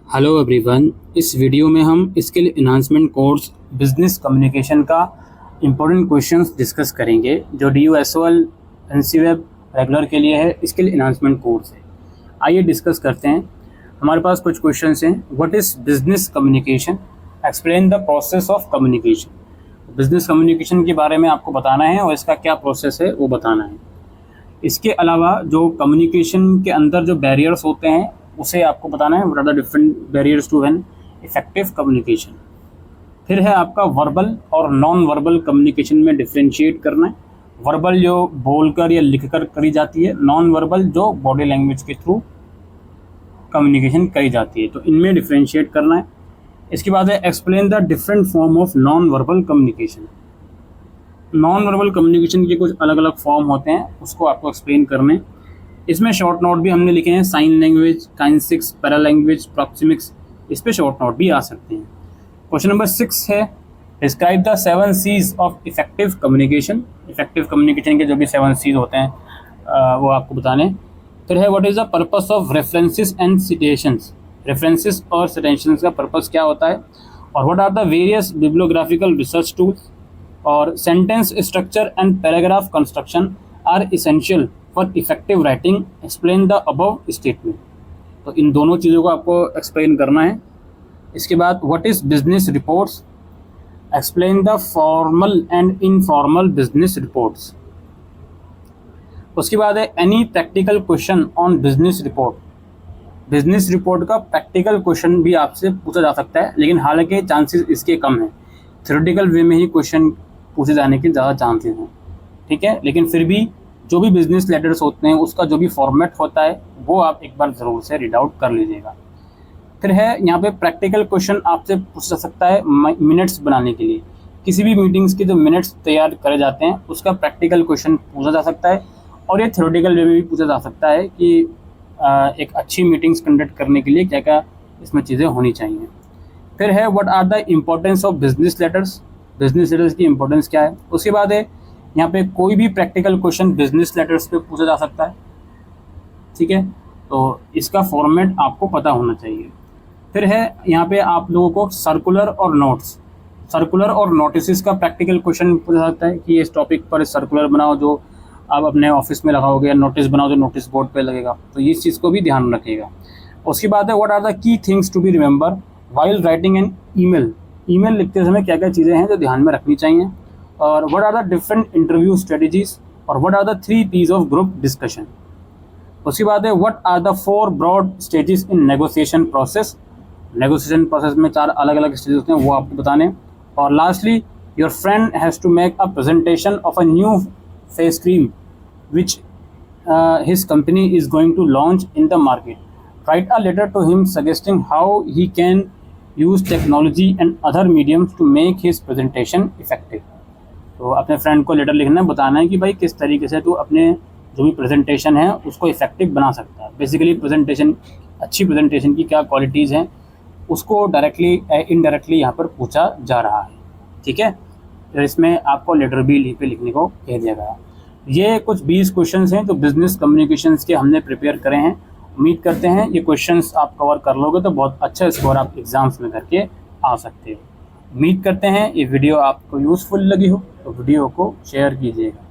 Hello everyone. इस video में हम skill enhancement course business communication का इम्पोर्टेंट क्वेश्चंस डिस्कस करेंगे जो DUSOL NCWeb रेगुलर के लिए है। स्किल इन्हांसमेंट कोर्स है। आइए डिस्कस करते हैं। हमारे पास कुछ क्वेश्चंस हैं। What is business communication? Explain the process of communication. Business communication के बारे में आपको बताना है और इसका क्या प्रोसेस है वो बताना है। इसके अलावा जो कम्युनिकेशन के अंदर जो बैरियर्स होते हैं उसे आपको बताना है। What are the different barriers to an effective communication. फिर है आपका वर्बल और नॉन वर्बल कम्युनिकेशन में डिफ्रेंशिएट करना है। वर्बल जो बोलकर या लिखकर करी जाती है, नॉन वर्बल जो बॉडी लैंग्वेज के थ्रू कम्युनिकेशन करी जाती है, तो इनमें डिफ्रेंशिएट करना है। इसके बाद है explain the different form of non verbal communication. Non verbal communication के कुछ अलग अलग फॉर्म होते हैं, उसको आपको एक्सप्लेन करने। इसमें शॉर्ट नोट भी हमने लिखे हैं। Sign language, kinesics, para language, proxemics, इस पे शॉर्ट नोट भी आ सकते हैं। क्वेश्चन नंबर 6 है describe the 7 C's of effective communication. Effective communication के जो भी 7 C's होते हैं वो आपको बताने। फिर है what is the purpose of references and citations. References और सिटेशंस का पर्पस क्या होता है, और what are the various bibliographical research tools. और sentence structure and paragraph construction are essential for effective writing. Explain the above statement. तो इन दोनों चीज़ों को आपको एक्सप्लेन करना है। इसके बाद what is business reports. Explain the formal and informal business reports. उसके बाद है any practical question on business report. Business report का प्रैक्टिकल क्वेश्चन भी आपसे पूछा जा सकता है, लेकिन हालांकि चांसेस इसके कम हैं। थ्योरेटिकल वे में ही क्वेश्चन पूछे जाने के ज़्यादा चांसेस हैं, ठीक है। लेकिन फिर भी जो भी बिजनेस लेटर्स होते हैं उसका जो भी फॉर्मेट होता है वो आप एक बार ज़रूर से रीड आउट कर लीजिएगा। फिर है यहाँ पे प्रैक्टिकल क्वेश्चन आपसे पूछा जा सकता है मिनट्स बनाने के लिए। किसी भी मीटिंग्स के जो मिनट्स तैयार करे जाते हैं उसका प्रैक्टिकल क्वेश्चन पूछा जा सकता है, और ये थ्योरेटिकल वे में भी पूछा जा सकता है कि एक अच्छी मीटिंग्स कंडक्ट करने के लिए क्या क्या इसमें चीज़ें होनी चाहिए। फिर है what are the importance of business letters. Business letters की इंपॉर्टेंस क्या है। उसके बाद है यहाँ पे कोई भी प्रैक्टिकल क्वेश्चन बिजनेस लेटर्स पे पूछा जा सकता है, ठीक है। तो इसका फॉर्मेट आपको पता होना चाहिए। फिर है यहाँ पे आप लोगों को सर्कुलर और नोट्स, सर्कुलर और नोटिस का प्रैक्टिकल क्वेश्चन पूछा जा सकता है कि इस टॉपिक पर सर्कुलर बनाओ जो आप अपने ऑफिस में लगाओगे, या नोटिस बनाओ जो नोटिस बोर्ड पे लगेगा। तो इस चीज़ को भी ध्यान रखिएगा। उसके बाद है what are the key things to be remember while writing an email. Email लिखते समय क्या क्या चीज़ें हैं जो ध्यान में रखनी चाहिए। और what are the different interview strategies, और what are the 3 P's of group discussion. उसके बाद है what are the 4 broad stages in negotiation process. Negotiation process में 4 अलग अलग स्टेजेस होते हैं, वो आपको बताने। और lastly your friend has to make a presentation of a new face cream which his company is going to launch in the market. Write a letter to him suggesting how he can use technology and other mediums to make his presentation effective. तो अपने friend को letter लिखना है, बताना है कि भाई किस तरीके से तू अपने जो भी प्रेजेंटेशन है उसको इफेक्टिव बना सकता है। बेसिकली प्रेजेंटेशन, अच्छी प्रेजेंटेशन की क्या क्वालिटीज़ हैं उसको डायरेक्टली इनडायरेक्टली यहाँ पर पूछा जा रहा है, ठीक है। तो इसमें आपको लेटर भी पे लिखने को कह दिया गया। ये कुछ 20 क्वेश्चंस हैं जो बिजनेस कम्युनिकेशंस के हमने प्रिपेयर करे हैं। उम्मीद करते हैं ये क्वेश्चंस आप कवर कर लोगे तो बहुत अच्छा स्कोर आप एग्ज़ाम्स में करके आ सकते हो। उम्मीद करते हैं ये वीडियो आपको यूज़फुल लगी हो, तो वीडियो को शेयर कीजिएगा।